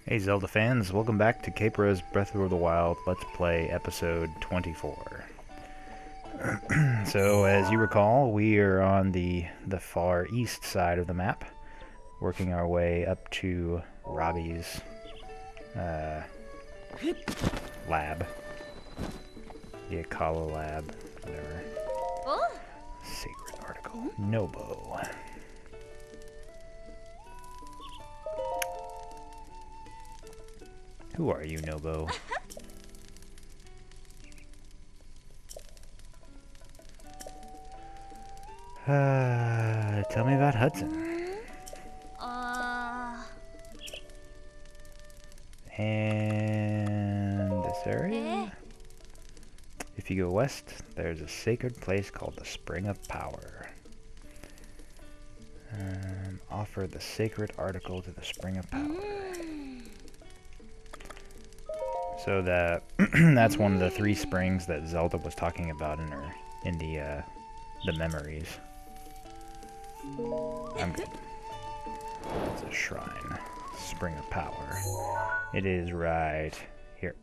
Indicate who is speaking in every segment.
Speaker 1: Hey Zelda fans, welcome back to Kaepora's Breath of the Wild Let's Play episode 24. So, as you recall, we are on the far east side of the map, working our way up to Robbie's lab. The Akkala lab, whatever.
Speaker 2: Oh?
Speaker 1: Sacred article. Nobo. Who are you, Nobo? Tell me about Hudson. And this area? If you go west, there's a sacred place called the Spring of Power. Offer the sacred article to the Spring of Power. So that's one of the three springs that Zelda was talking about in the memories. I'm good. It's a shrine. Spring of Power. It is right here.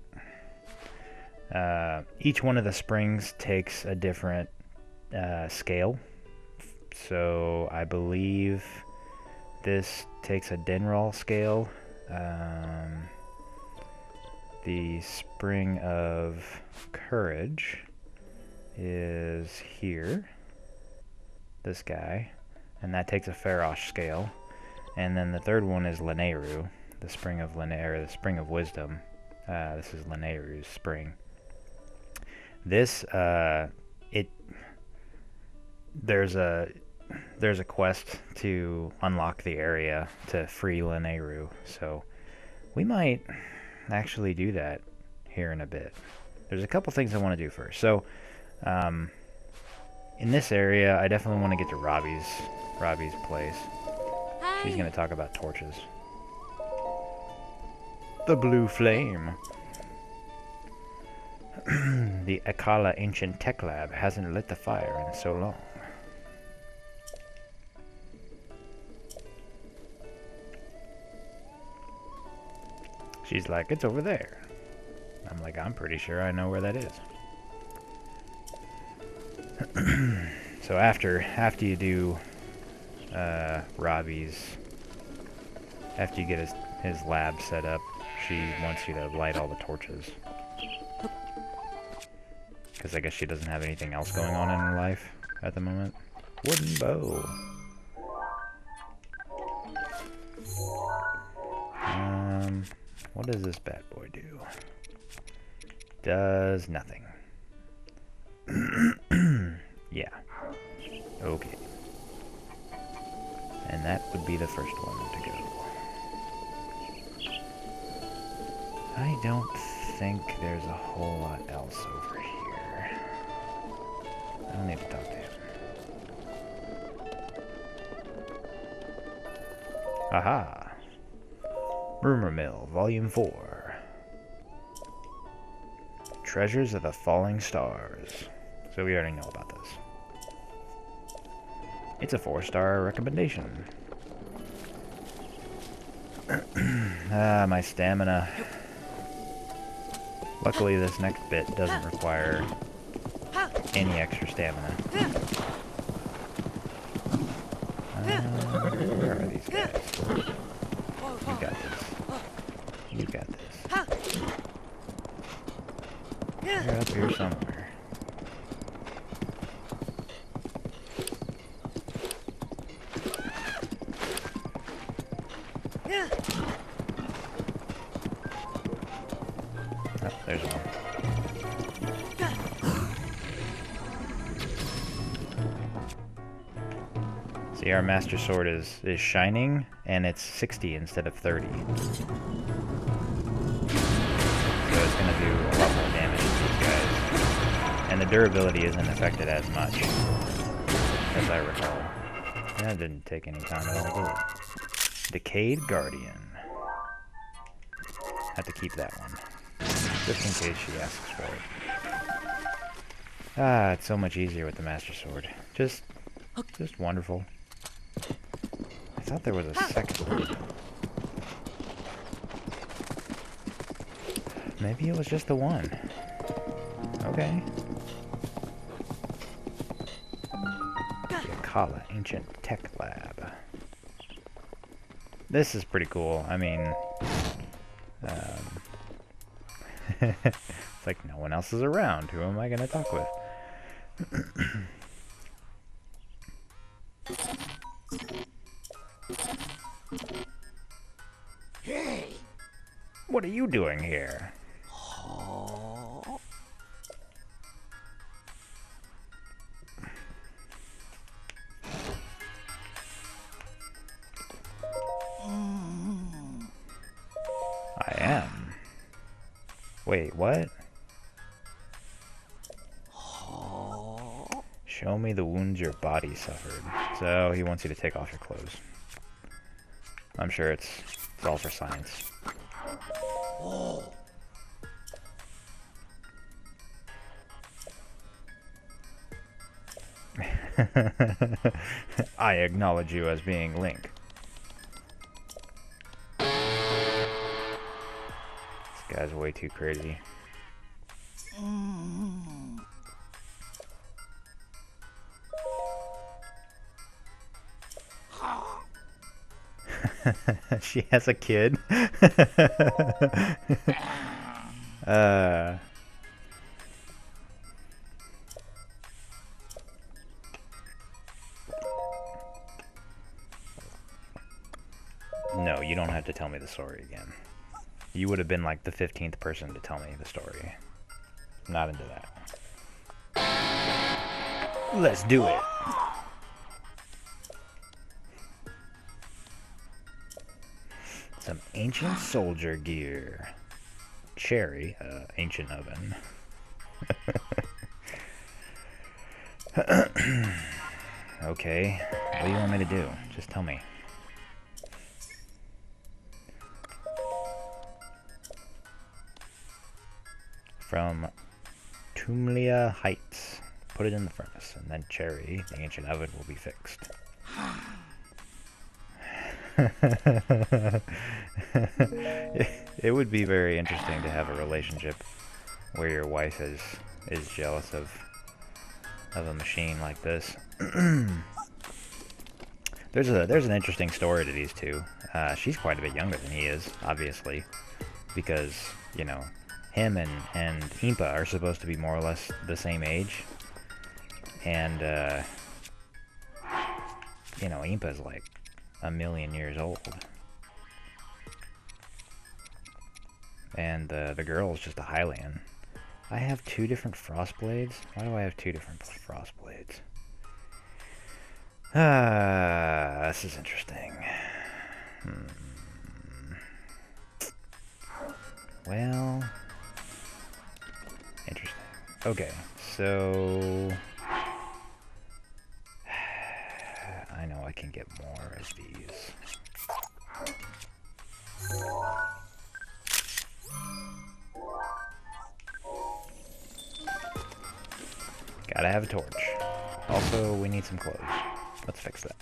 Speaker 1: Each one of the springs takes a different scale. So I believe this takes a Dinral scale. The Spring of Courage is here. This guy. And that takes a Farosh scale. And then the third one is Lanayru, the Spring of the Spring of Wisdom. This is Lanayru's spring. This there's a quest to unlock the area to free Lanayru, so we might actually do that here in a bit. There's a couple things I want to do first. So in this area, I definitely want to get to Robbie's place. She's going to talk about torches. The blue flame. The Akkala ancient tech lab hasn't lit the fire in so long. She's like, it's over there. I'm like, I'm pretty sure I know where that is. So after you do Robbie's, after you get his lab set up, she wants you to light all the torches. Because I guess she doesn't have anything else going on in her life at the moment. Wooden bow. What does this bad boy do? Does nothing. Yeah. Okay. And that would be the first one to go. I don't think there's a whole lot else over here. I don't need to talk to him. Aha! Rumor Mill, Volume 4. Treasures of the Falling Stars. So we already know about this. It's a 4-star recommendation. My stamina. Luckily, this next bit doesn't require any extra stamina. Where are these guys? You got this. You got this. They're up here somewhere. Oh, there's one. See, our Master Sword is shining, and it's 60 instead of 30. So it's going to do a lot more damage to these guys. And the durability isn't affected as much, as I recall. That didn't take any time at all, did it? Decayed Guardian. Have to keep that one. Just in case she asks for it. Ah, it's so much easier with the Master Sword. Just wonderful. I thought there was a second one. Maybe it was just the one. Okay. The Akkala Ancient Tech Lab. This is pretty cool. I mean, it's like no one else is around. Who am I going to talk with?
Speaker 2: Hey!
Speaker 1: What are you doing here? I am. Wait, what? Show me the wounds your body suffered. So he wants you to take off your clothes. I'm sure it's all for science. I acknowledge you as being Link. This guy's way too crazy. She has a kid. No, you don't have to tell me the story again. You would have been like the 15th person to tell me the story. Not into that. Let's do it. Some ancient soldier gear. Cherry, ancient oven. Okay, what do you want me to do? Just tell me. From Tumlia Heights. Put it in the furnace, and then Cherry, the ancient oven, will be fixed. It would be very interesting to have a relationship where your wife is jealous of a machine like this. There's an interesting story to these two. She's quite a bit younger than he is, obviously, because, you know, him and Impa are supposed to be more or less the same age. And, you know, Impa's like a million years old. And the girl is just a Hylian. I have two different frost blades? Why do I have two different frost blades? This is interesting. Well, interesting. Okay, so I know I can get more of these. Gotta have a torch. Also, we need some clothes. Let's fix that.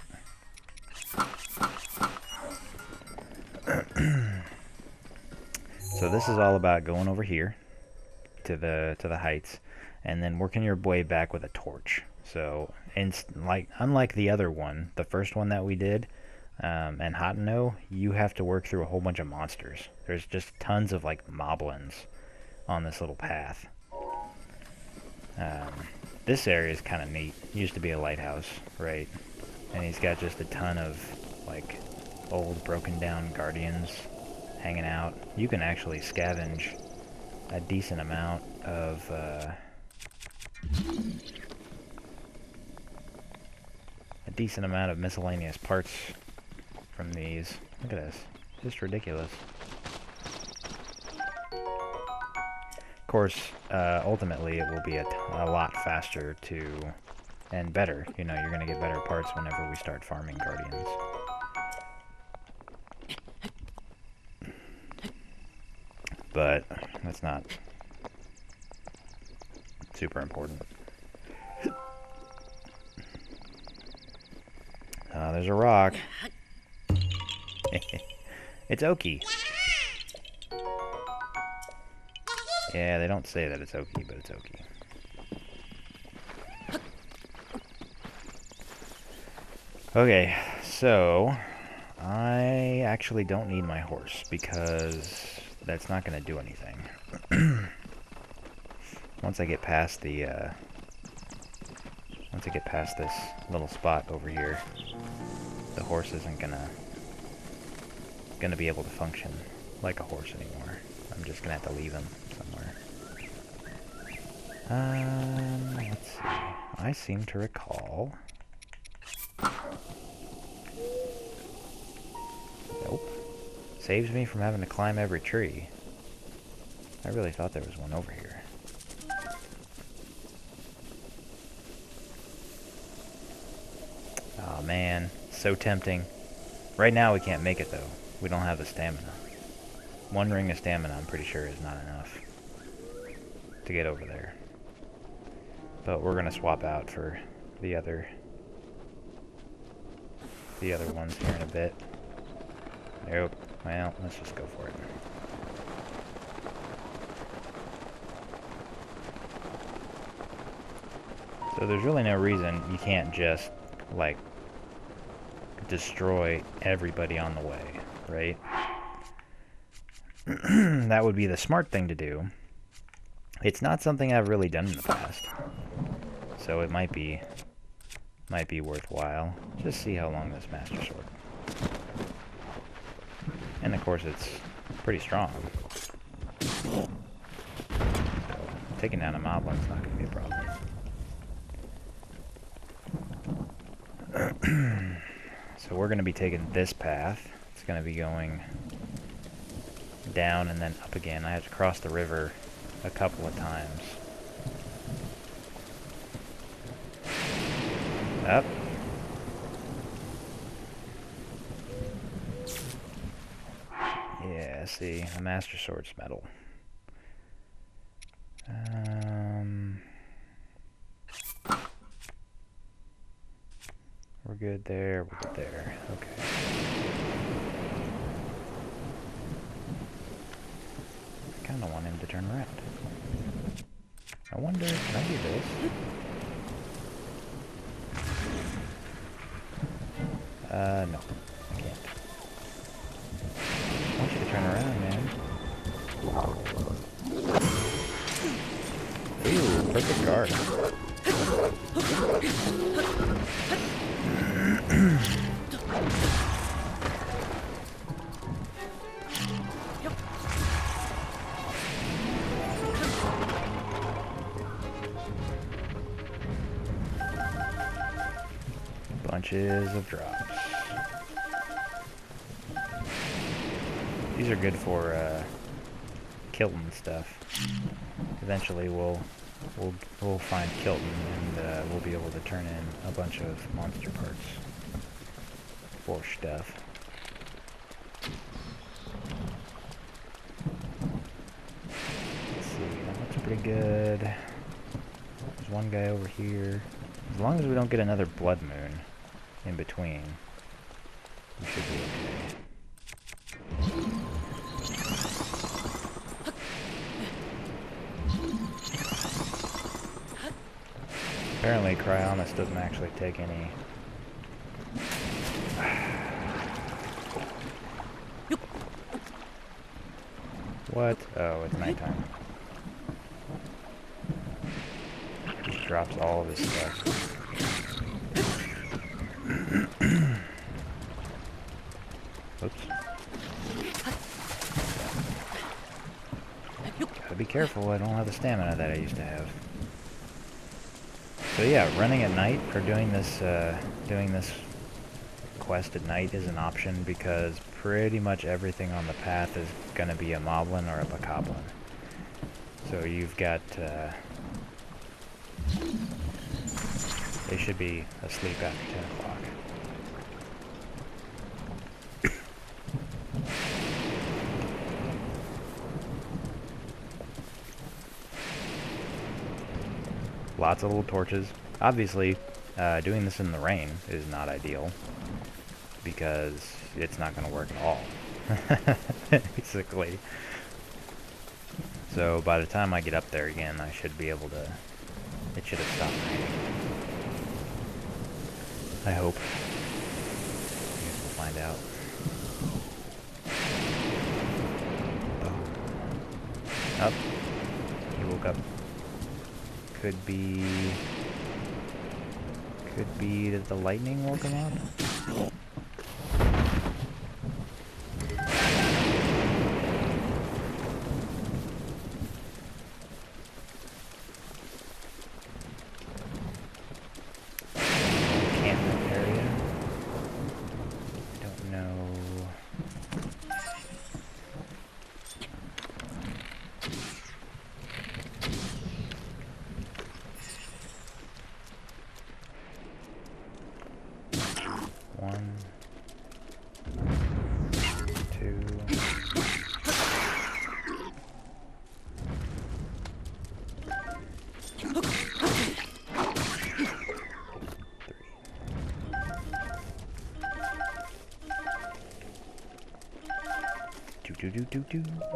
Speaker 1: So this is all about going over here to the heights, and then working your way back with a torch. So, unlike the other one, the first one that we did, and Hotno, you have to work through a whole bunch of monsters. There's just tons of like moblins on this little path. This area is kind of neat. Used to be a lighthouse, right? And he's got just a ton of like old broken down guardians hanging out. You can actually scavenge a decent amount of miscellaneous parts from these. Look at this. Just ridiculous. Of course, ultimately it will be a lot faster and better. You know, you're going to get better parts whenever we start farming guardians. But that's not super important. There's a rock. It's Oki. Yeah, they don't say that it's okie, but it's okie. Okay, so I actually don't need my horse because that's not going to do anything. Once I get past the once I get past this little spot over here, the horse isn't gonna be able to function like a horse anymore. I'm just gonna have to leave him somewhere. Let's see. I seem to recall. Nope. Saves me from having to climb every tree. I really thought there was one over here. Oh man, so tempting. Right now we can't make it though. We don't have the stamina. One ring of stamina I'm pretty sure is not enough to get over there. But we're gonna swap out for the other ones here in a bit. Nope. Well, let's just go for it. So there's really no reason you can't just, like, destroy everybody on the way, right? That would be the smart thing to do. It's not something I've really done in the past, so it might be worthwhile. Just see how long this Master Sword. And of course it's pretty strong. So taking down a moblin's not going to be a problem. So we're going to be taking this path. It's going to be going down and then up again. I have to cross the river a couple of times. Up. Yeah, see, the Master Sword's metal. We're good there, we're good there. Okay. I kind of want him to turn around. I wonder, can I do this? No. I can't. I want you to turn around, man. Ooh, perfect guard. Bunches of drops. These are good for Kilton stuff. Eventually we'll find Kilton and we'll be able to turn in a bunch of monster parts for stuff. Let's see, that looks pretty good. There's one guy over here. As long as we don't get another blood moon in between, we should be okay. Apparently Cryonis doesn't actually take any... What? Oh, it's nighttime. Just drops all of his stuff. Oops. Gotta be careful, I don't have the stamina that I used to have. So yeah, running at night, or doing this quest at night is an option because pretty much everything on the path is gonna be a moblin or a bokoblin. So you've got, they should be asleep after 10 o'clock. Lots of little torches. Obviously, doing this in the rain is not ideal because it's not going to work at all. Basically. So by the time I get up there again, I should be able to... It should have stopped raining. I hope. I guess we'll find out. Oh. Up. He woke up. Could be that the lightning woke him up? Encampment area. Don't know. One, two, three.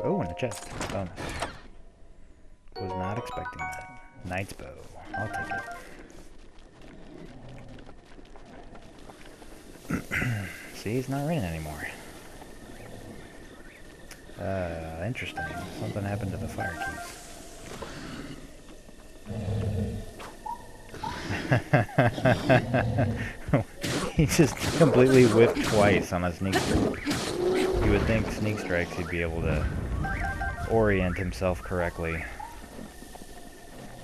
Speaker 1: Oh, in the chest. Bonus. Was not expecting that. Knight's bow. I'll take it. See, it's not raining anymore. Interesting. Something happened to the fire keys. He just completely whipped twice on a sneak strike. You would think sneak strikes he'd be able to orient himself correctly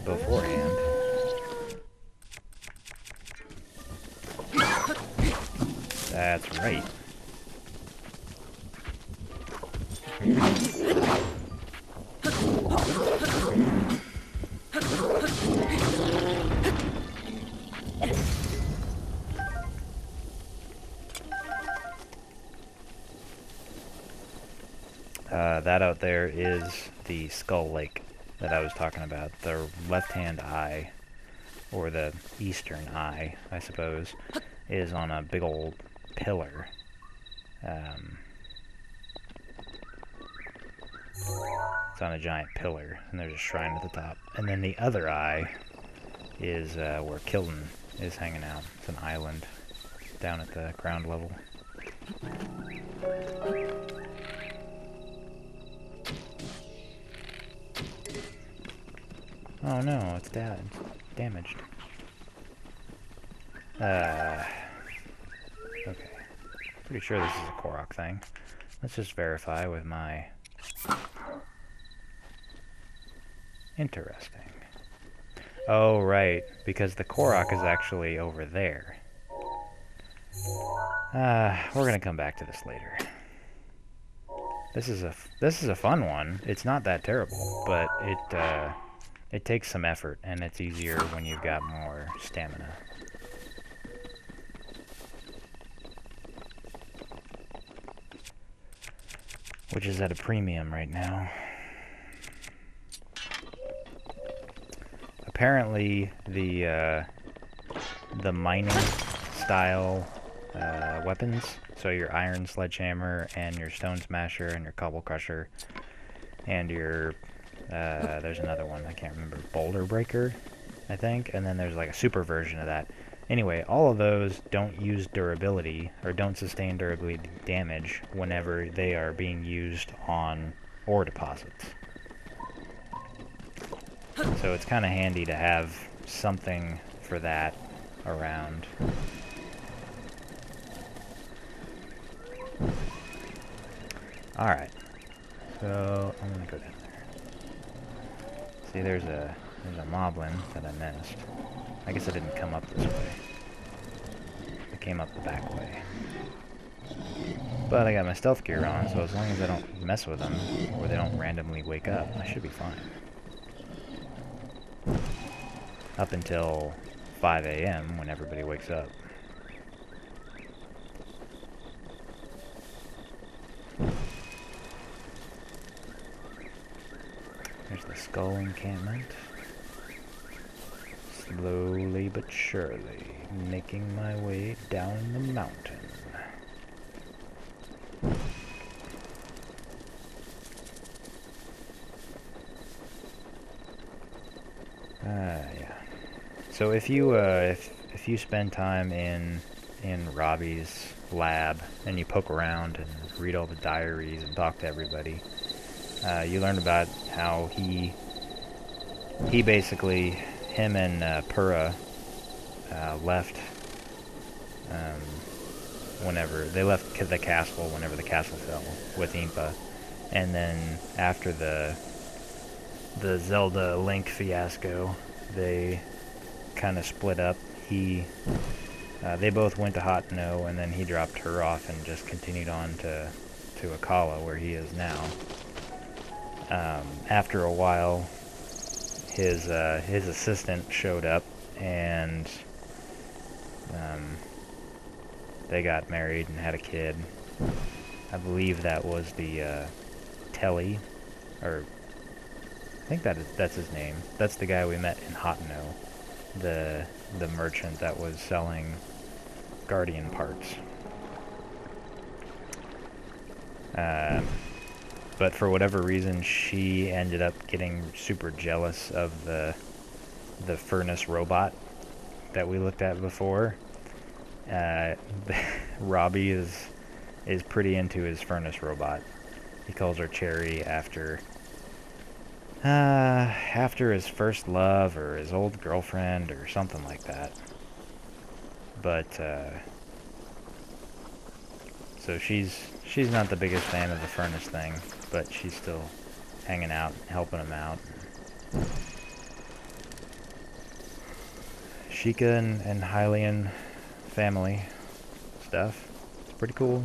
Speaker 1: beforehand. That's right. That out there is the Skull Lake that I was talking about. The left-hand eye, or the eastern eye, I suppose, is on a big old pillar. It's on a giant pillar, and there's a shrine at the top. And then the other eye is where Kilden is hanging out. It's an island down at the ground level. Oh no, it's damaged. Okay. Pretty sure this is a Korok thing. Let's just verify with my... Interesting. Oh, right, because the Korok is actually over there. We're gonna come back to this later. This is a fun one. It's not that terrible, but it takes some effort, and it's easier when you've got more stamina. Which is at a premium right now. Apparently, the mining style weapons, so your iron sledgehammer and your stone smasher and your cobble crusher and your there's another one, I can't remember, boulder breaker, I think, and then there's like a super version of that. Anyway, all of those don't use durability, or don't sustain durability damage whenever they are being used on ore deposits. So it's kind of handy to have something for that around. Alright, so I'm gonna go down there. See, there's a moblin that I missed. I guess I didn't come up this way. I came up the back way. But I got my stealth gear on, so as long as I don't mess with them, or they don't randomly wake up, I should be fine. Up until 5 a.m. when everybody wakes up. There's the skull encampment. Slowly but surely, making my way down the mountain. So if you spend time in Robbie's lab and you poke around and read all the diaries and talk to everybody, you learn about how he basically, him and Pura left whenever they left the castle, whenever the castle fell with Impa, and then after the Zelda Link fiasco, they kind of split up. They both went to Hotno, and then he dropped her off and just continued on to Akkala, where he is now. After a while, his assistant showed up, and they got married and had a kid. I believe that was the Telly, or I think that's his name. That's the guy we met in Hotno, the merchant that was selling Guardian parts. But for whatever reason, she ended up getting super jealous of the furnace robot that we looked at before. Robbie is pretty into his furnace robot. He calls her Cherry after his first love or his old girlfriend or something like that. But so she's not the biggest fan of the furnace thing, but she's still hanging out, helping him out. Sheikah and Hylian family stuff. It's pretty cool.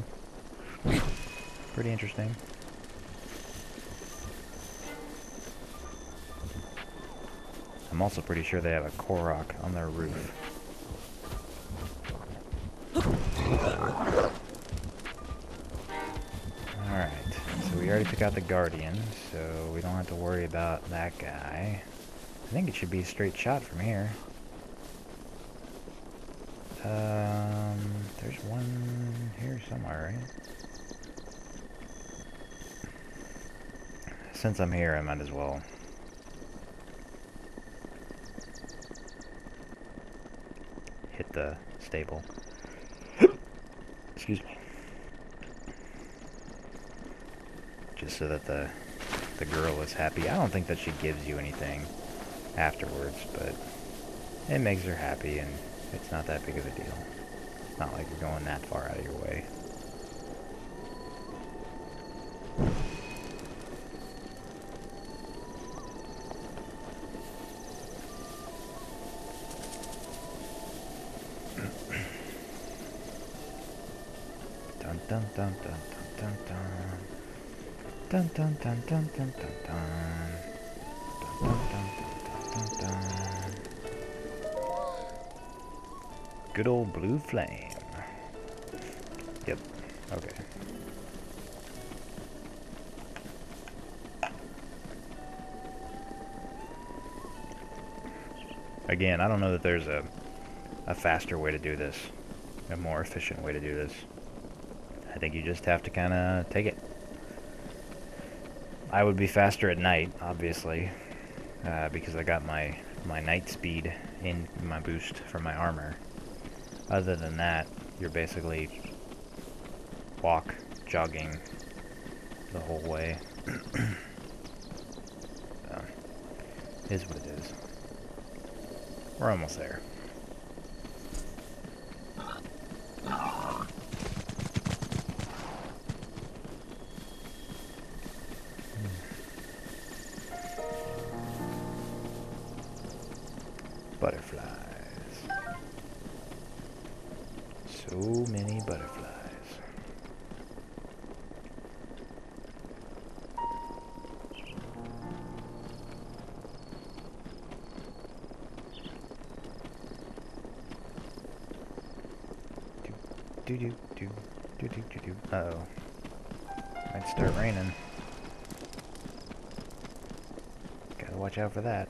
Speaker 1: Pretty interesting. I'm also pretty sure they have a Korok on their roof. Alright, so we already took out the Guardian, so we don't have to worry about that guy. I think it should be a straight shot from here. There's one here somewhere, right? Since I'm here, I might as well hit the stable. Excuse me. Just so that the girl is happy. I don't think that she gives you anything afterwards, but it makes her happy, and it's not that big of a deal. It's not like you're going that far out of your way. Dun dun dun dun dun dun dun dun dun dun dun dun dun dun dun dun dun. Good old blue flame. Yep. Okay. Again, I don't know that there's a faster way to do this, a more efficient way to do this. I think you just have to kind of take it. I would be faster at night, obviously, because I got my night speed in my boost from my armor. Other than that, you're basically jogging the whole way. So, is what it is. We're almost there. Butterflies. So many butterflies. Do do do do do do do. Uh-oh. Might start raining. Gotta watch out for that.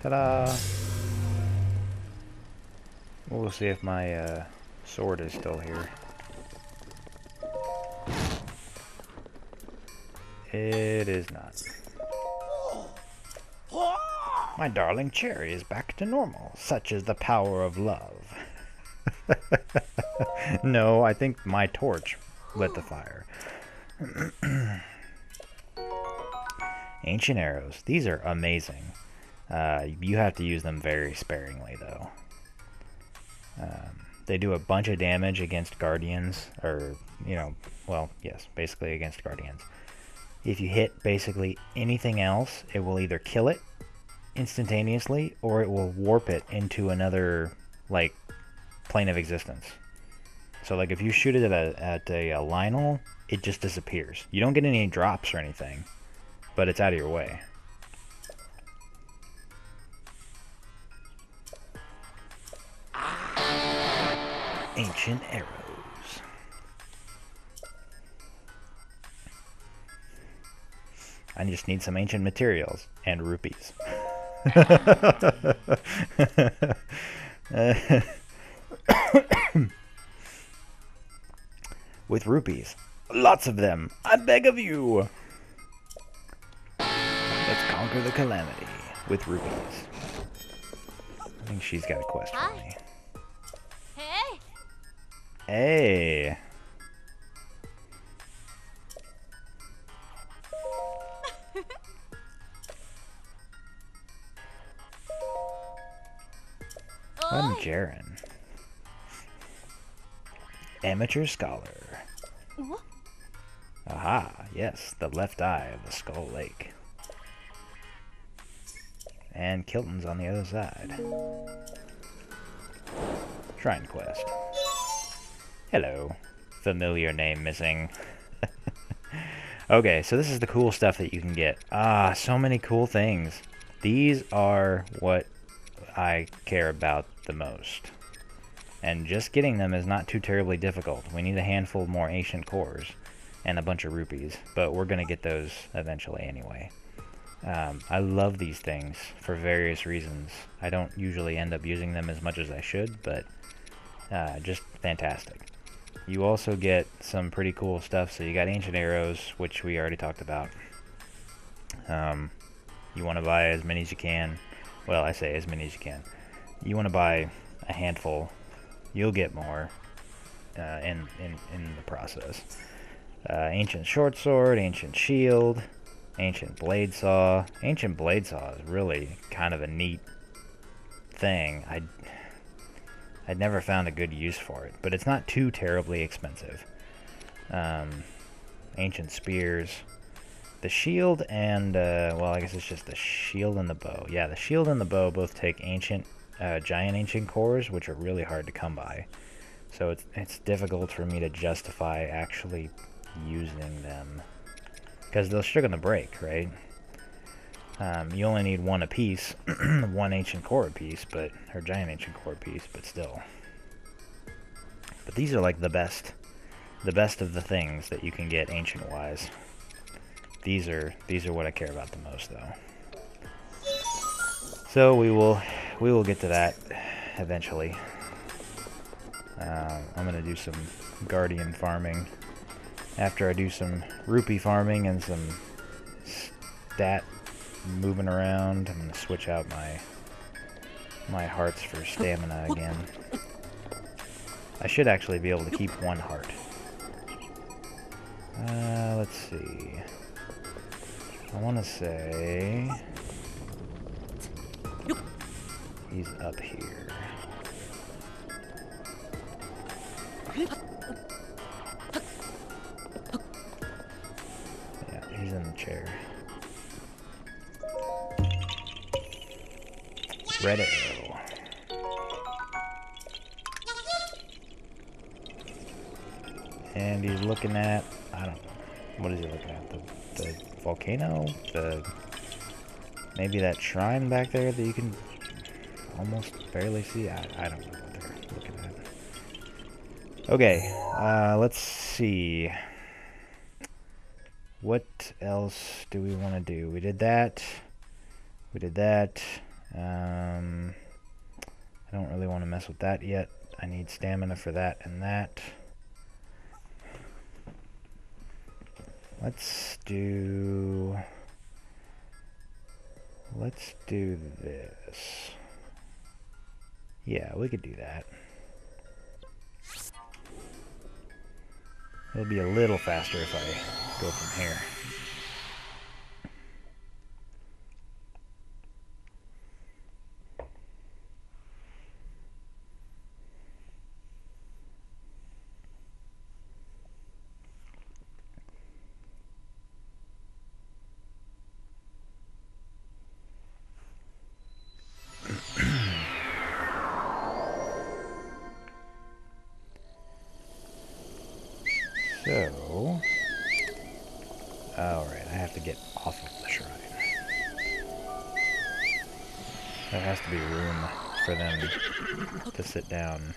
Speaker 1: Ta-da! We'll see if my Sword is still here. It is not. My darling cherry is back to normal. Such is the power of love. No, I think my torch lit the fire. Ancient arrows. These are amazing. You have to use them very sparingly, though. They do a bunch of damage against guardians, or, you know, well, yes, basically against guardians. If you hit basically anything else, it will either kill it instantaneously, or it will warp it into another, like, plane of existence. So, like, if you shoot it at a Lionel, it just disappears. You don't get any drops or anything, but it's out of your way. Ancient arrows. I just need some ancient materials and rupees. With rupees. Lots of them. I beg of you. Let's conquer the calamity with rupees. I think she's got a quest for me.
Speaker 2: Hey.
Speaker 1: Hey. I'm Jaren. Amateur scholar. Aha, yes, the left eye of the Skull Lake. And Kilton's on the other side. Shrine quest. Hello. Familiar name missing. Okay, so this is the cool stuff that you can get. Ah, so many cool things. These are what I care about the most. And just getting them is not too terribly difficult. We need a handful more ancient cores and a bunch of rupees, but we're going to get those eventually anyway. I love these things for various reasons. I don't usually end up using them as much as I should, but just fantastic. You also get some pretty cool stuff. So you got ancient arrows, which we already talked about. You want to buy as many as you can. Well, I say as many as you can. You want to buy a handful. You'll get more in the process. Ancient short sword, ancient shield, ancient blade saw. Ancient blade saw is really kind of a neat thing. I'd never found a good use for it, but it's not too terribly expensive. Ancient spears. The shield and, well, I guess it's just the shield and the bow. Yeah, the shield and the bow both take ancient, giant ancient cores, which are really hard to come by. So it's difficult for me to justify actually using them. Because they're still going to break, right? You only need one apiece, one ancient core apiece, or giant ancient core apiece, but still. But these are like the best of the things that you can get ancient-wise. These are what I care about the most, though. So we will get to that eventually. I'm gonna do some guardian farming after I do some rupee farming and some stat moving around. I'm gonna switch out my hearts for stamina again. I should actually be able to keep one heart. Let's see. I want to say he's up here. Yeah, he's in the chair. Red arrow. And he's looking at, I don't know, what is he looking at? The volcano? Maybe that shrine back there that you can almost barely see? I don't know what they're looking at. Okay, let's see. What else do we want to do? We did that. We did that. I don't really want to mess with that yet. I need stamina for that and that. Let's do this. Yeah, we could do that. It'll be a little faster if I go from here. So, alright, I have to get off of the shrine. There has to be room for them to sit down.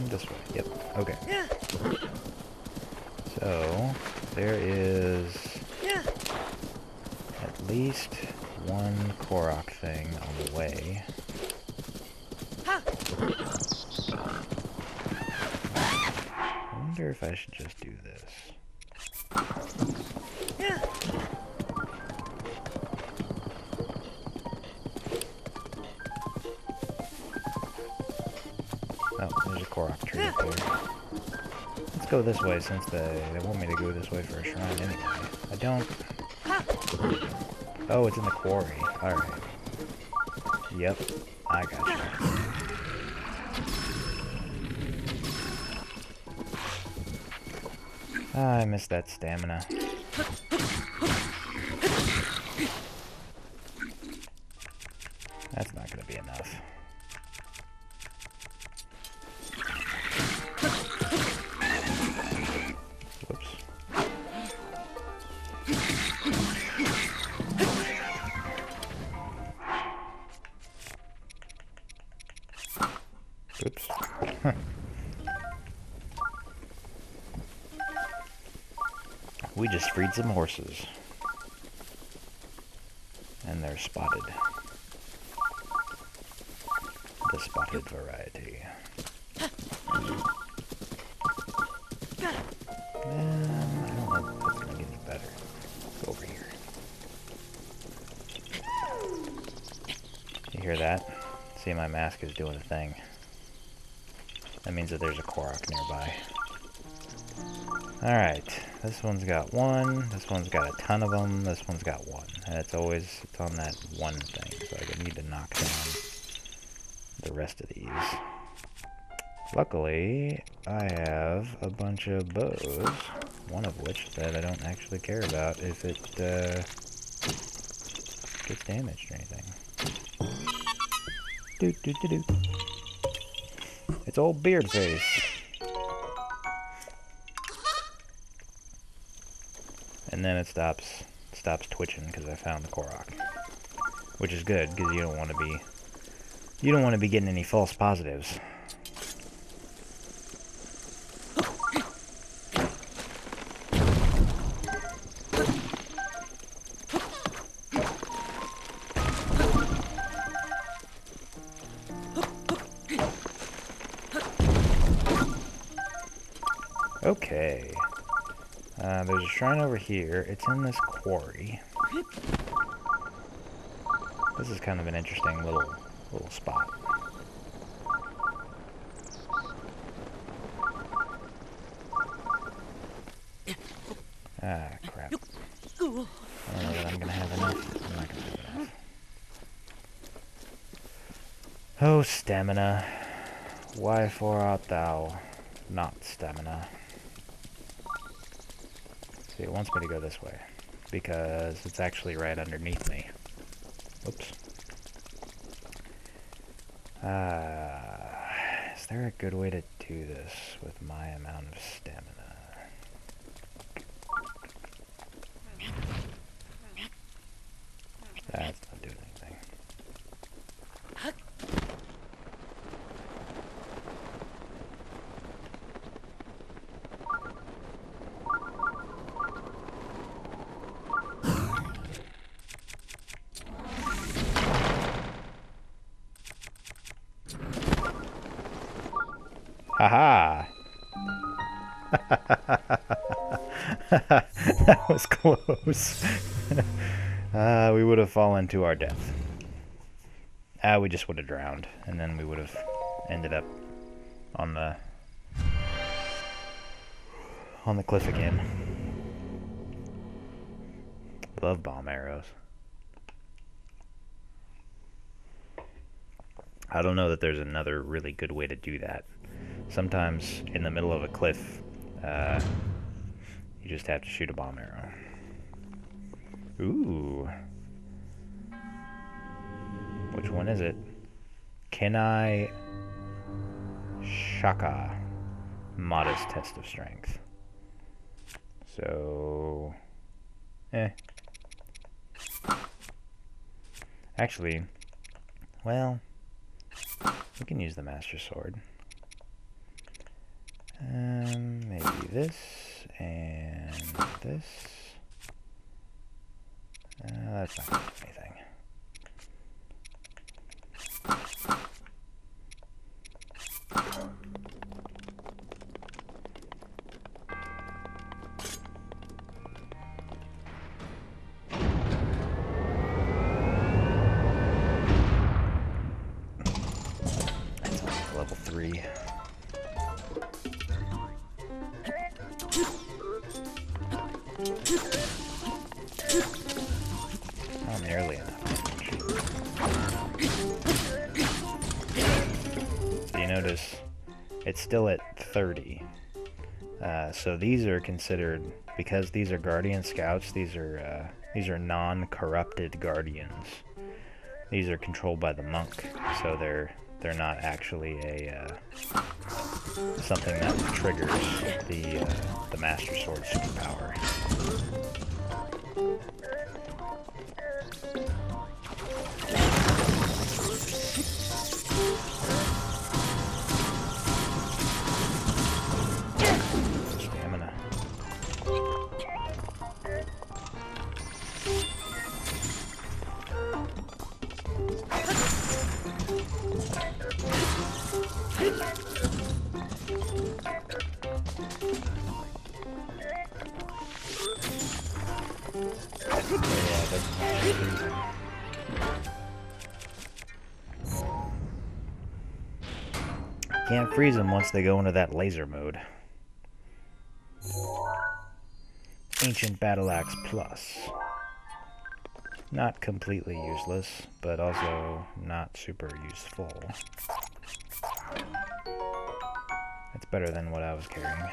Speaker 1: This way, yep, okay. So, there is at least one Korok thing on the way. I wonder if I should just do this. Oh, there's a Korok tree up there. Let's go this way since they want me to go this way for a shrine anyway. I don't... Oh, it's in the quarry. Alright. Yep, I gotcha. I missed that stamina. That's not gonna be enough. Whoops. Oops. We just freed some horses. And they're spotted. The spotted variety. I don't know if that's gonna get any better. Let's go over here. You hear that? See, my mask is doing a thing. That means that there's a Korok nearby. Alright, this one's got one, this one's got a ton of them, this one's got one. And it's on that one thing, so I need to knock down the rest of these. Luckily, I have a bunch of bows, one of which that I don't actually care about if it gets damaged or anything. Doo-doo-doo-doo. It's old Beard Face. And then it stops twitching because I found the Korok, which is good because you don't want to be getting any false positives. Okay. There's a shrine over here. It's in this quarry. This is kind of an interesting little spot. Ah, crap. I don't know that I'm gonna have enough. I'm not gonna have enough. Oh, stamina. Wherefore art thou not stamina? See, it wants me to go this way, because it's actually right underneath me. Whoops. Is there a good way to do this with my amount of stamina? That's not doing anything. Haha! That was close. We would have fallen to our death. We just would have drowned, and then we would have ended up on the cliff again. Love bomb arrows. I don't know that there's another really good way to do that. Sometimes in the middle of a cliff, you just have to shoot a bomb arrow. Ooh. Which one is it? Kenai Shaka. Modest test of strength. So... Actually, well, we can use the Master Sword. Maybe this and this. That's not going to do anything. Level 3. Not nearly enough. So you notice it's still at 30. So these are considered, because these are Guardian Scouts, these are non-corrupted Guardians. These are controlled by the monk, so they're not actually a something that triggers the Master Sword superpower. Stamina. Can't freeze them once they go into that laser mode. Ancient Battle Axe Plus. Not completely useless, but also not super useful. It's better than what I was carrying.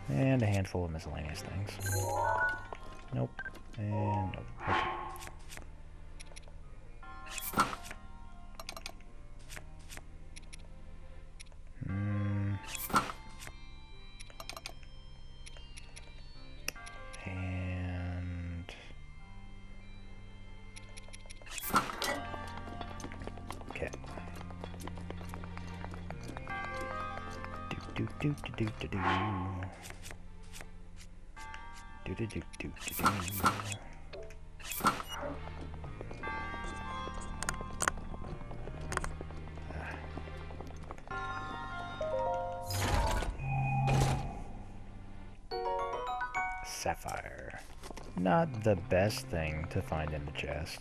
Speaker 1: And a handful of miscellaneous things. Nope. And nope. Okay. And... okay. Do do do do do do. Do do do do do do. Sapphire. Not the best thing to find in the chest,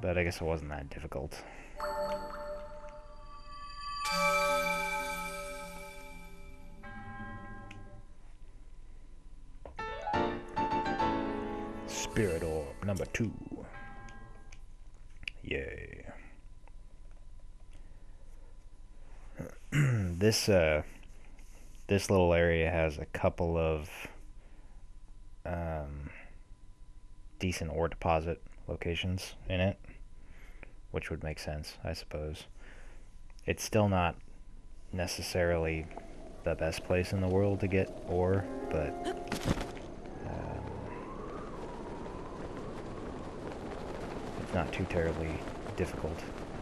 Speaker 1: but I guess it wasn't that difficult. Spirit Orb number 2. Yay. This little area has a couple of decent ore deposit locations in it, which would make sense, I suppose. It's still not necessarily the best place in the world to get ore, but it's not too terribly difficult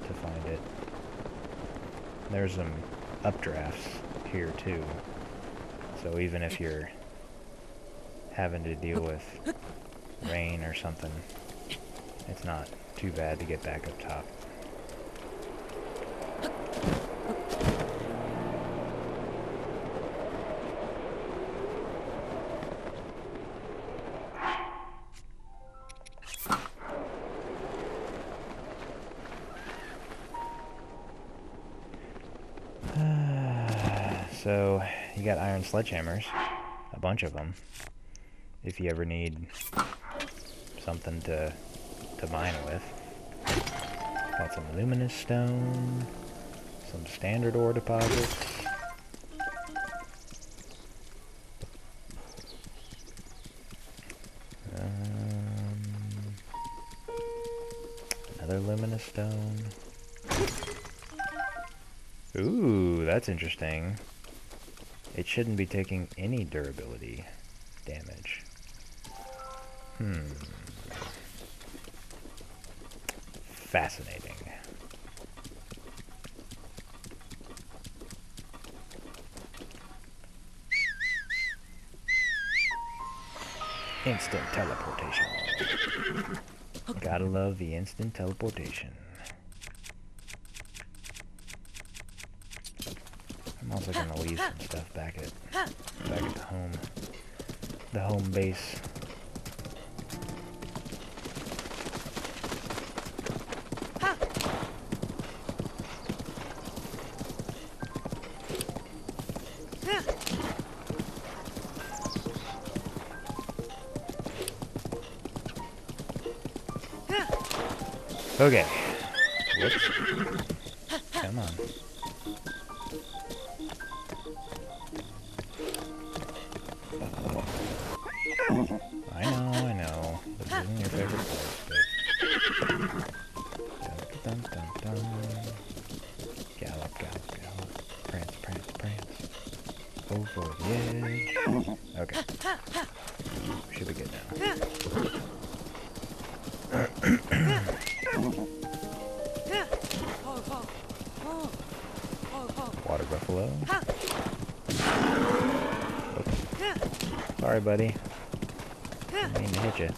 Speaker 1: to find it. There's some updrafts here too, so even if you're having to deal with rain or something, it's not too bad to get back up top. you got iron sledgehammers, a bunch of them, if you ever need something to mine with. Got some luminous stone, some standard ore deposits. Another luminous stone. Ooh, that's interesting. It shouldn't be taking any durability damage. Fascinating. Instant teleportation. Gotta love the instant teleportation. I'm also gonna leave some stuff back at the home base. Okay. Whoops. Come on. I know. This isn't your favorite place, but... Dun, dun, dun, dun. Gallop, gallop, gallop. Prance, prance, prance. Over the edge. Okay. Should be good now. Water buffalo. Oops. Sorry, buddy. Didn't mean to hit you.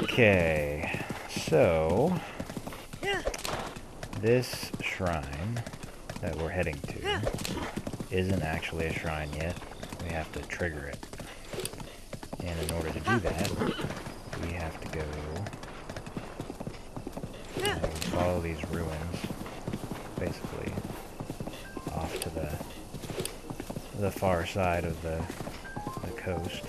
Speaker 1: Okay, so this shrine that we're heading to isn't actually a shrine yet. We have to trigger it. And in order to do that, we have to go follow these ruins, basically, off to the far side of the coast.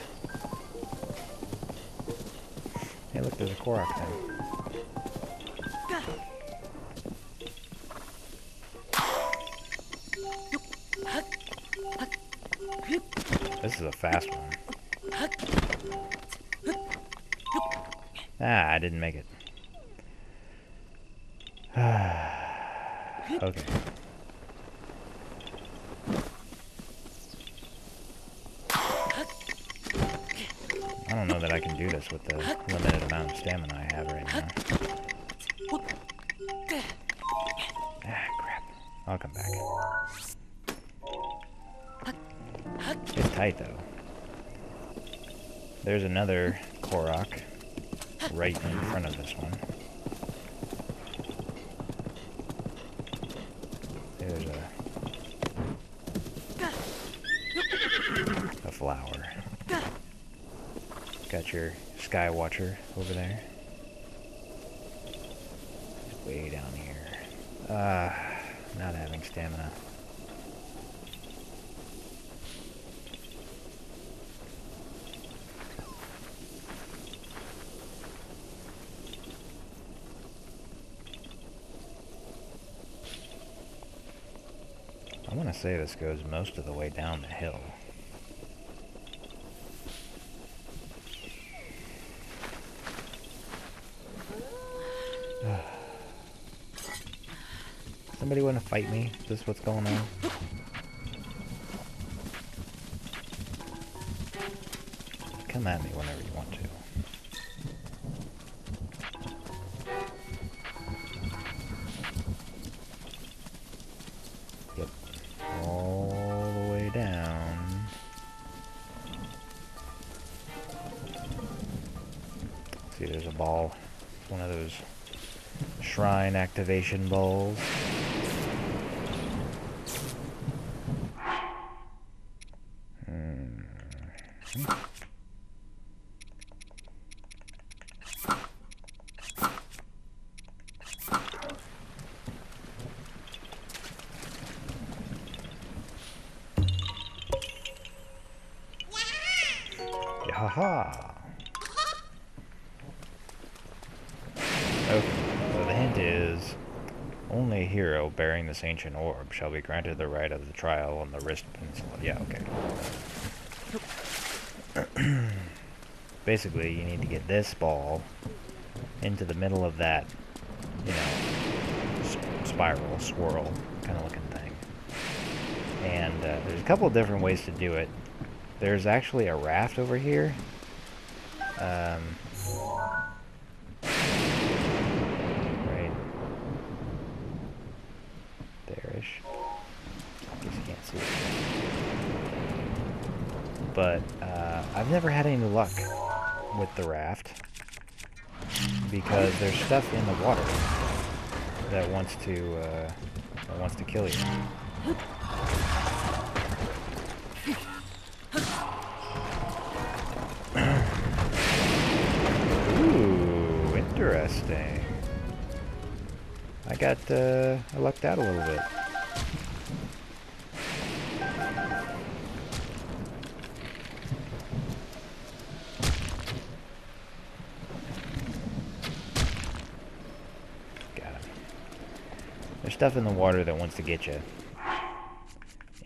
Speaker 1: Hey, look, there's a Korok thing. This is a fast one. Ah, I didn't make it. Okay. I don't know that I can do this with the limited amount of stamina I have right now. Ah, crap. I'll come back. It's tight, though. There's another Korok right in front of this one. There's a flower. Got your Sky Watcher over there. Way down here. Not having stamina. I want to say this goes most of the way down the hill. Somebody want to fight me? Is this what's going on? Come at me whenever you want to. Yep. All the way down. See, there's a ball. It's one of those shrine activation balls. Aha! Okay, so the hint is, only a hero bearing this ancient orb shall be granted the right of the trial on the Wrist Peninsula. Yeah, okay. Basically, you need to get this ball into the middle of that, you know, spiral, swirl kind of looking thing. And there's a couple of different ways to do it. There's actually a raft over here. Right there-ish. Guess you can't see it. But I've never had any luck with the raft because there's stuff in the water that wants to kill you. Ooh, interesting. I lucked out a little bit. Got him. There's stuff in the water that wants to get you.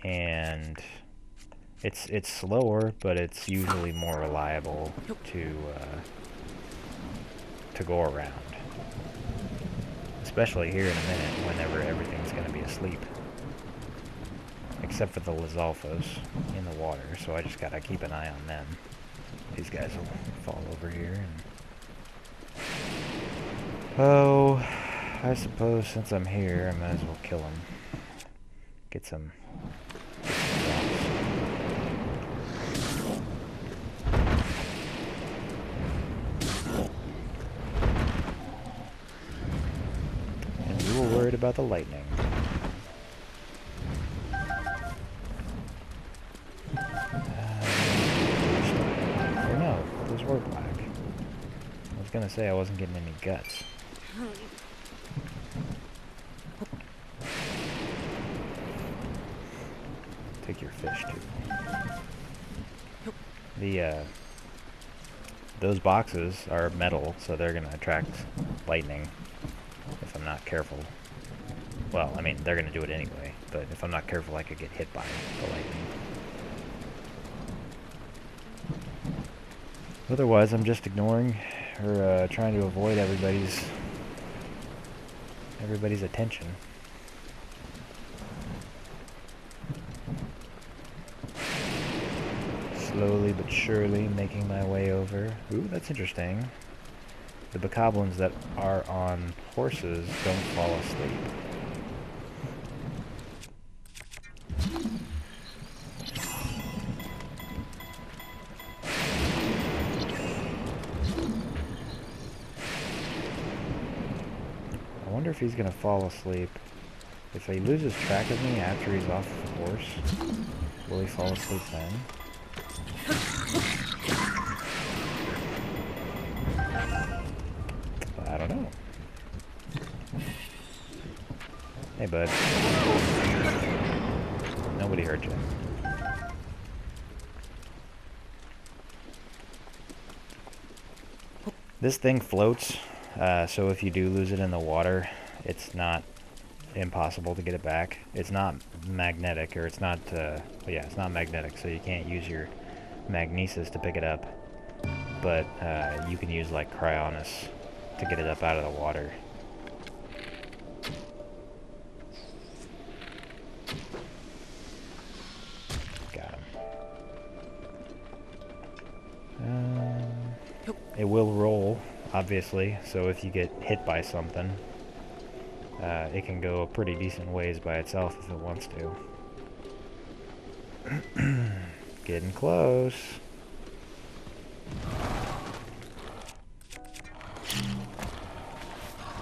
Speaker 1: And it's slower, but it's usually more reliable to go around. Especially here in a minute, whenever everything's going to be asleep. Except for the Lizalfos in the water, so I just gotta keep an eye on them. These guys will fall over here. And oh, I suppose since I'm here, I might as well kill them. Get some drops. And we were worried about the lightning. Or no, those were black. I was gonna say I wasn't getting any guts. Take your fish too. Those boxes are metal, so they're gonna attract lightning if I'm not careful. Well, I mean, they're gonna do it anyway, but if I'm not careful, I could get hit by the lightning. Otherwise, I'm just ignoring or trying to avoid everybody's attention. Slowly but surely making my way over. Ooh, that's interesting. The bokoblins that are on horses don't fall asleep. I wonder if he's gonna fall asleep. If he loses track of me after he's off the horse, will he fall asleep then? I don't know. Hey, bud. Nobody hurt you. This thing floats, so if you do lose it in the water, it's not impossible to get it back. It's not magnetic, or it's not, yeah, it's not magnetic, so you can't use your magnesis to pick it up. But you can use, like, cryonis to get it up out of the water. Got him. It will roll, obviously, so if you get hit by something, it can go a pretty decent ways by itself if it wants to. Getting close.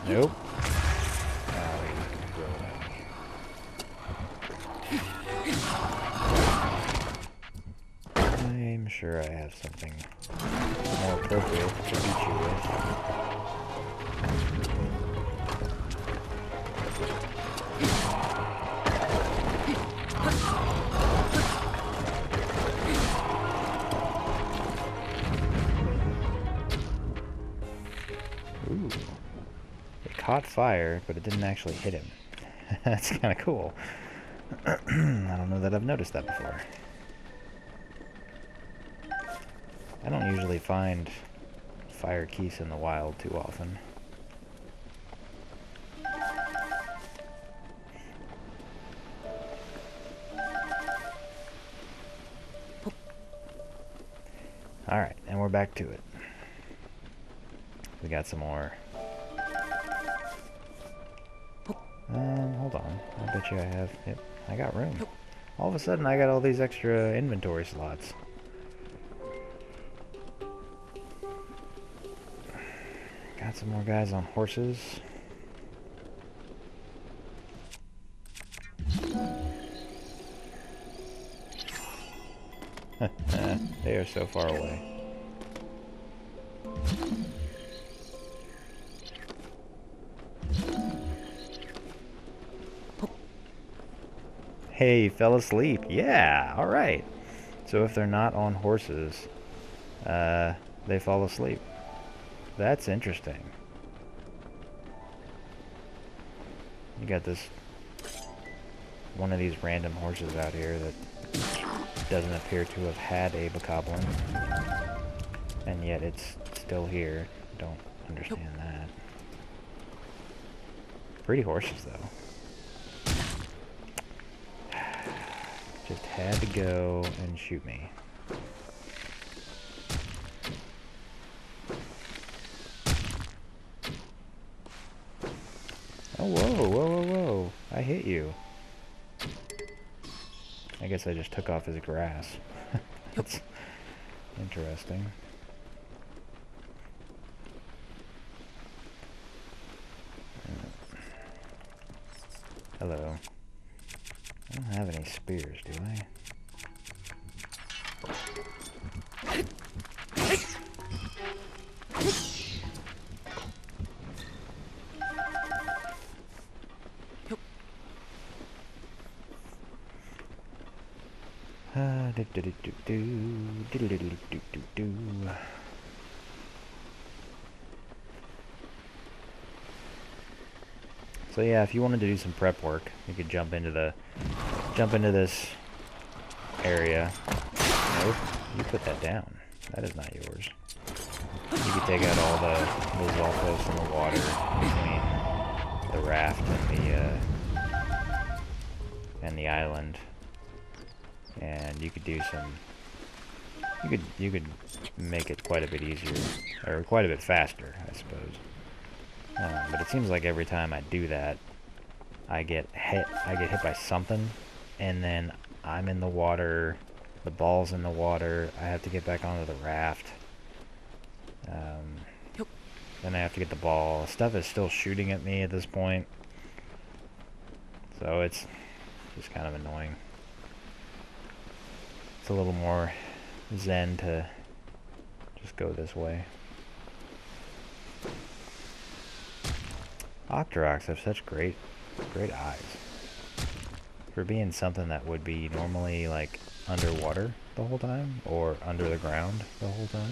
Speaker 1: Nope. Oh, he's gonna grow back. I'm sure I have something more appropriate to beat you with. caught fire, but it didn't actually hit him. That's kind of cool. I don't know that I've noticed that before. I don't usually find fire keys in the wild too often. Alright, and we're back to it. We got some more. Hold on. I bet you I have... Yep, I got room. All of a sudden, I got all these extra inventory slots. Got some more guys on horses. They are so far away. Hey, fell asleep. Yeah, alright. So if they're not on horses, they fall asleep. That's interesting. You got this one of these random horses out here that doesn't appear to have had a bokoblin, and yet it's still here. Don't understand that. Pretty horses, though. Just had to go and shoot me. Oh, whoa, whoa, whoa, whoa. I hit you. I guess I just took off his grass. That's interesting. Hello. I don't have any spears, do I? So yeah, if you wanted to do some prep work, you could jump into this area. Nope, you put that down. That is not yours. You could take out all the Zolfos in the water between the raft and the island, and you could do some. You could make it quite a bit easier, or quite a bit faster, I suppose. But it seems like every time I do that, I get hit by something, and then I'm in the water, the ball's in the water, I have to get back onto the raft. Then I have to get the ball. Stuff is still shooting at me at this point, so it's just kind of annoying. It's a little more zen to just go this way. Octoroks have such great eyes. For being something that would be normally like underwater the whole time, or under the ground the whole time.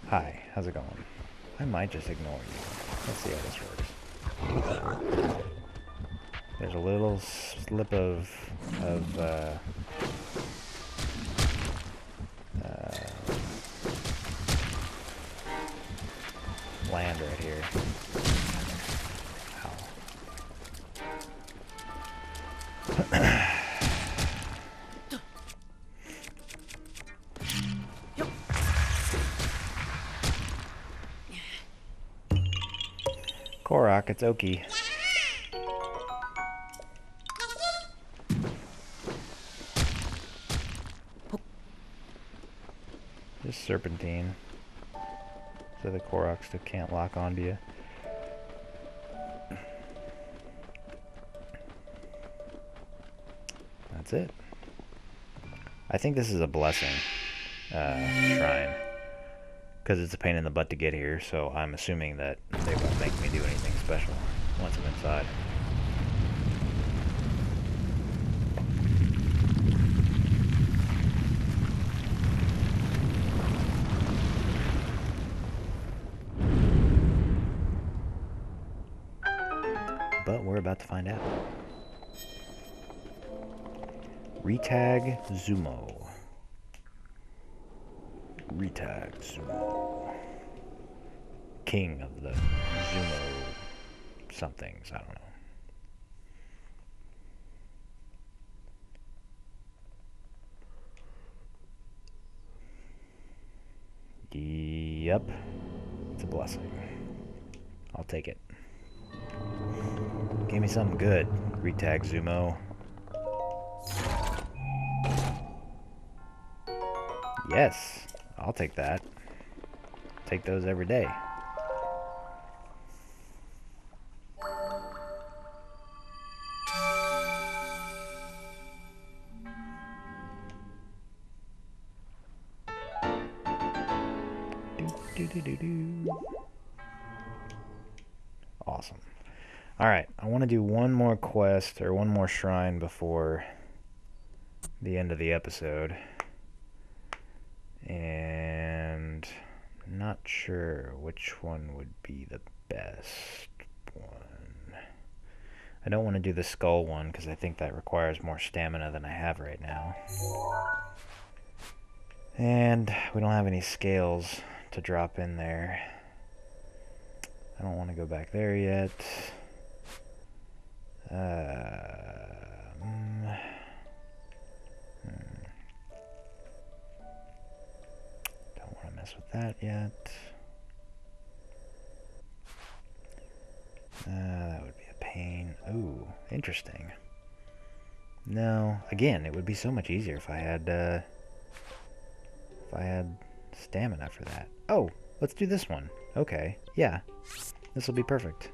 Speaker 1: Hi, how's it going? I might just ignore you. Let's see how this works. There's a little slip of land right here. Korok, it's Oki. Just serpentine, so the Koroks can't lock onto you. That's it. I think this is a blessing shrine, because it's a pain in the butt to get here, so I'm assuming that they won't make me do anything special once I'm inside. but we're about to find out. Retag Zumo. Retag Zumo. King of the Zumo somethings, I don't know. Yep. It's a blessing. I'll take it. Give me something good, Retag Zumo. Yes, I'll take that. Take those every day. Awesome. Alright, I want to do one more quest, or one more shrine before the end of the episode. And I'm not sure which one would be the best one. I don't want to do the skull one because I think that requires more stamina than I have right now. And we don't have any scales to drop in there. I don't want to go back there yet. Don't want to mess with that yet. That would be a pain. Ooh, interesting. No, again, it would be so much easier if I had stamina for that. Oh, let's do this one. Okay, yeah, this will be perfect.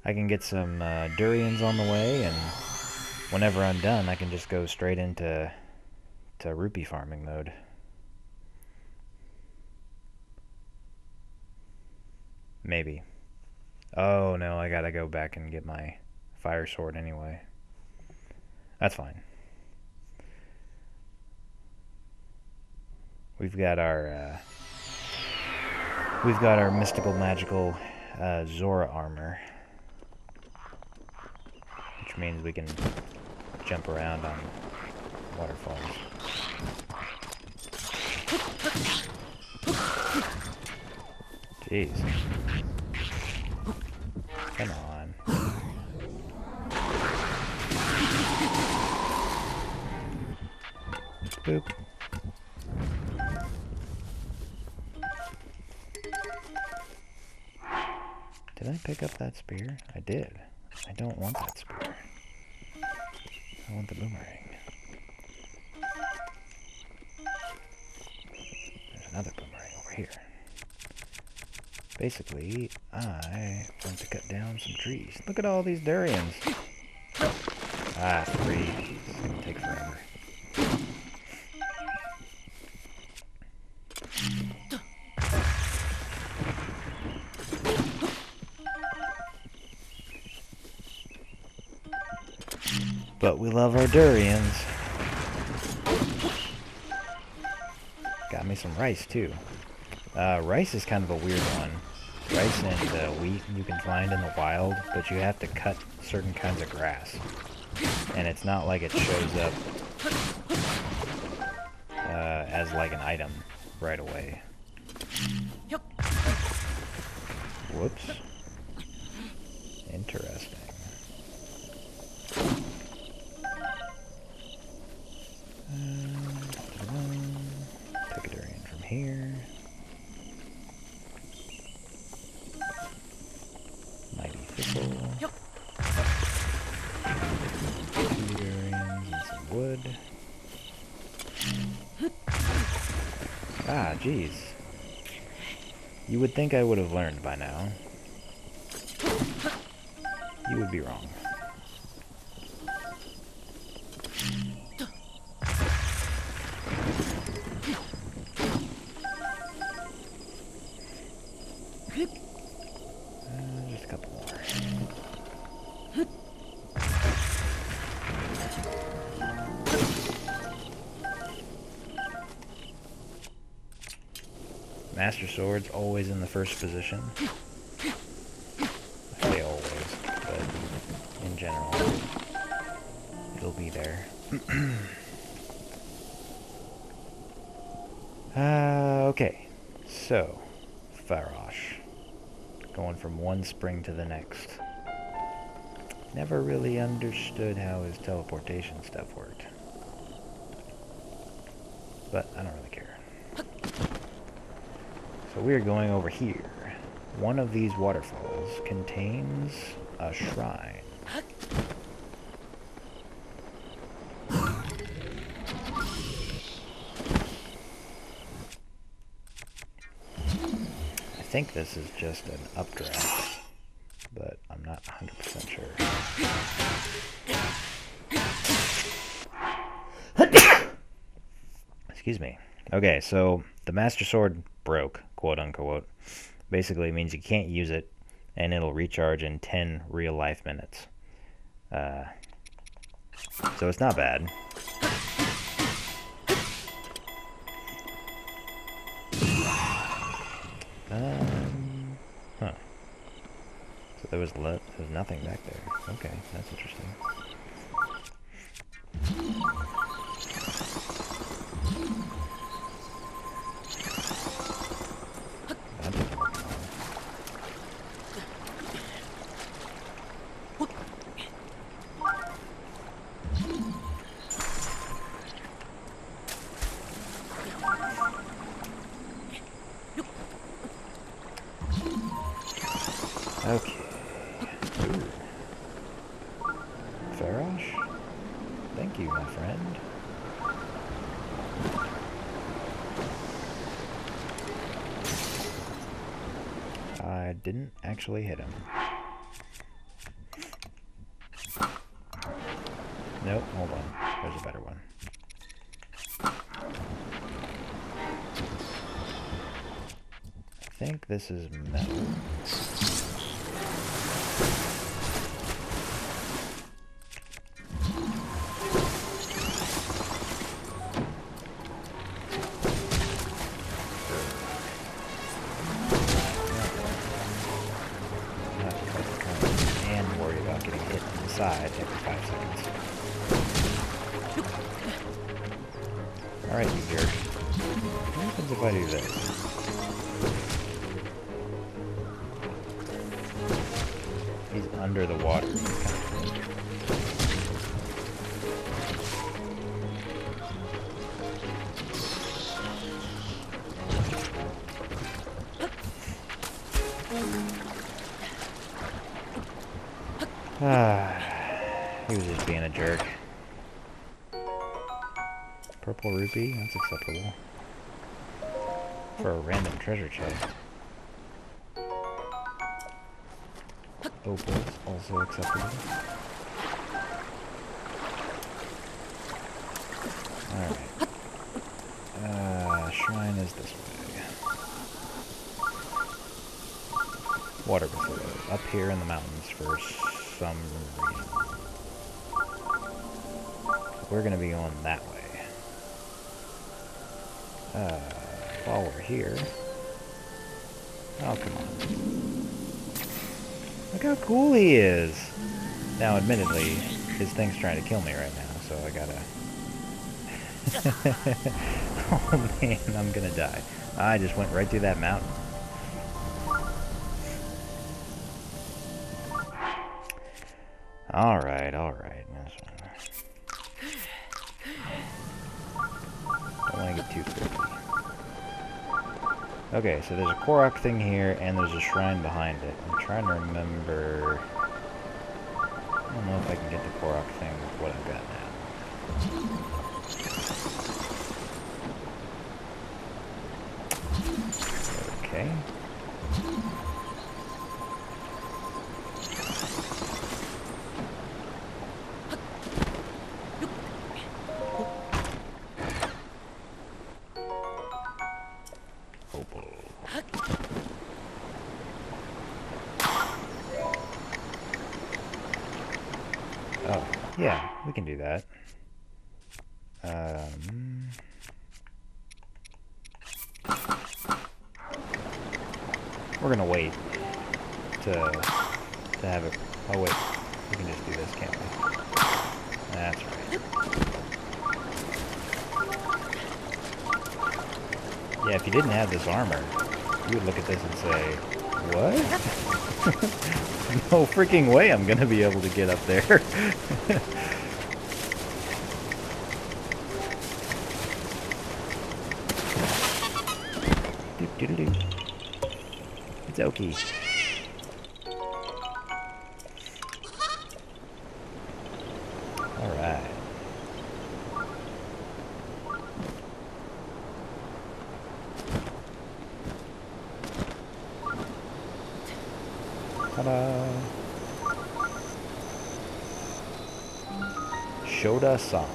Speaker 1: I can get some durians on the way, and whenever I'm done, I can just go straight into rupee farming mode. Maybe. Oh no, I gotta go back and get my fire sword anyway. That's fine. We've got our mystical, magical Zora armor, which means we can jump around on waterfalls. Jeez. Come on. Boop. Did I pick up that spear? I did. I don't want that spear. I want the boomerang. There's another boomerang over here. Basically, I want to cut down some trees. Look at all these durians. Ah, 3. It's gonna take forever. But we love our durians. Got me some rice, too. Rice is kind of a weird one. Rice and wheat you can find in the wild, but you have to cut certain kinds of grass. And it's not like it shows up as like an item right away. Whoops. Interesting. Take a durian from here. Mighty thistle. 2 durians and some wood. Ah, jeez. You would think I would have learned by now. You would be wrong. Just a couple more. Master Sword's always in the first position. I say always, but be there. Okay. So, Farosh. Going from one spring to the next. Never really understood how his teleportation stuff worked. But I don't really care. So we are going over here. One of these waterfalls contains a shrine. I think this is just an updraft, but I'm not 100% sure. Excuse me. Okay, so the Master Sword broke, quote unquote. Basically means you can't use it, and it'll recharge in 10 real-life minutes. So it's not bad. Huh. So there was nothing back there. Okay, that's interesting. That didn't work at all. Okay. Ooh. Farosh? Thank you, my friend. I didn't actually hit him. Nope, hold on. There's a better one. I think this is metal. Side every 5 seconds. Alright, you jerk. What happens if I do this? He's under the water. He's kind of he was just being a jerk. Purple rupee, that's acceptable. For a random treasure chest. Opals, also acceptable. Alright. Shrine is this way. Water buffalo, up here in the mountains for some reason. We're gonna be going that way. While we're here... Oh, come on. Look how cool he is! Now, admittedly, his thing's trying to kill me right now, so I gotta... Oh man, I'm gonna die. I just went right through that mountain. Alright, alright. Don't want to get too crazy. Okay, so there's a Korok thing here, and there's a shrine behind it. I'm trying to remember... I don't know if I can get the Korok thing with what I've got now. Okay. Oh, yeah, we can do that. We're gonna wait to have it. Oh wait, we can just do this, can't we? That's right. Yeah, if you didn't have this armor, you would look at this and say, what? No freaking way I'm gonna be able to get up there. Doop-doodle-doo. It's Oki. Alright. Ta-da! Shoda Saw.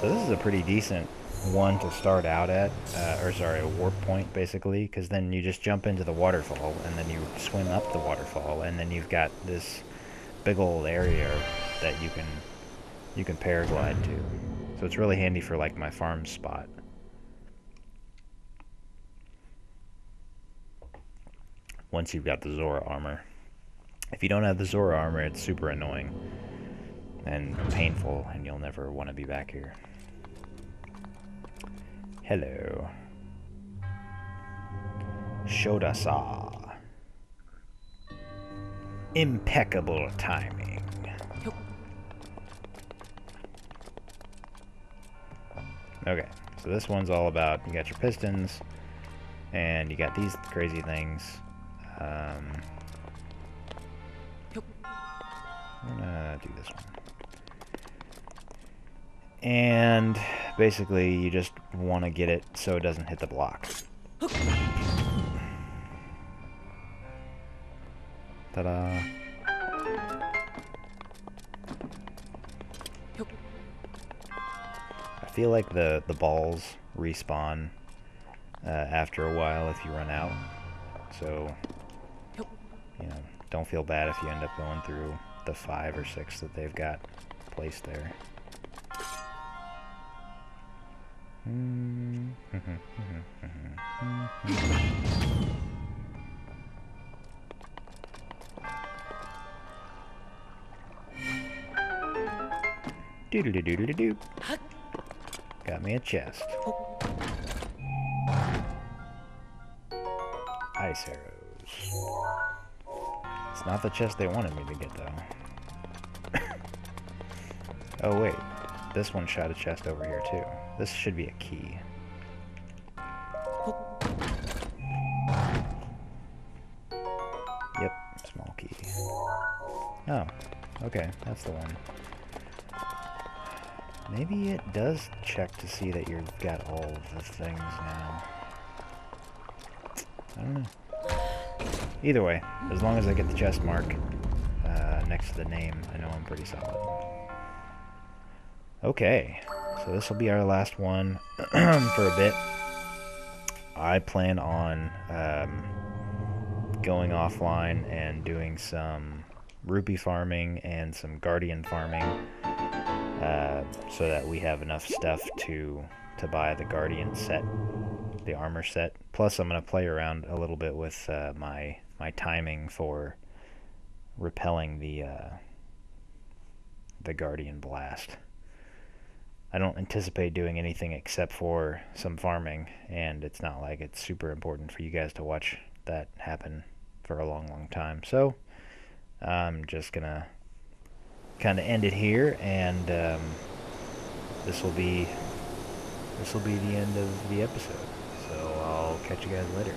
Speaker 1: So this is a pretty decent one to start out at, a warp point basically, because then you just jump into the waterfall and then you swim up the waterfall and then you've got this big old area that you can paraglide to. So it's really handy for like my farm spot. Once you've got the Zora armor. If you don't have the Zora armor, it's super annoying and painful, and you'll never want to be back here. Hello. Shoda-sa. Impeccable timing. Okay, so this one's all about, you got your pistons, and you got these crazy things. I'm gonna do this one. And basically, you just want to get it so it doesn't hit the block. Ta-da! I feel like the balls respawn after a while if you run out. So, you know, don't feel bad if you end up going through the 5 or 6 that they've got placed there. Doodle-doo-doodle-doo. Got me a chest. Ice arrows. It's not the chest they wanted me to get, though. Oh, wait. This one shot a chest over here, too. This should be a key. Yep, small key. Oh, okay, that's the one. Maybe it does check to see that you've got all of the things now. I don't know. Either way, as long as I get the chest mark next to the name, I know I'm pretty solid. Okay, so this will be our last one for a bit. I plan on going offline and doing some rupee farming and some guardian farming so that we have enough stuff to buy the guardian set, the armor set. Plus I'm going to play around a little bit with my timing for repelling the guardian blast. I don't anticipate doing anything except for some farming, and it's not like it's super important for you guys to watch that happen for a long time. So I'm just gonna kind of end it here, and this will be the end of the episode. So I'll catch you guys later.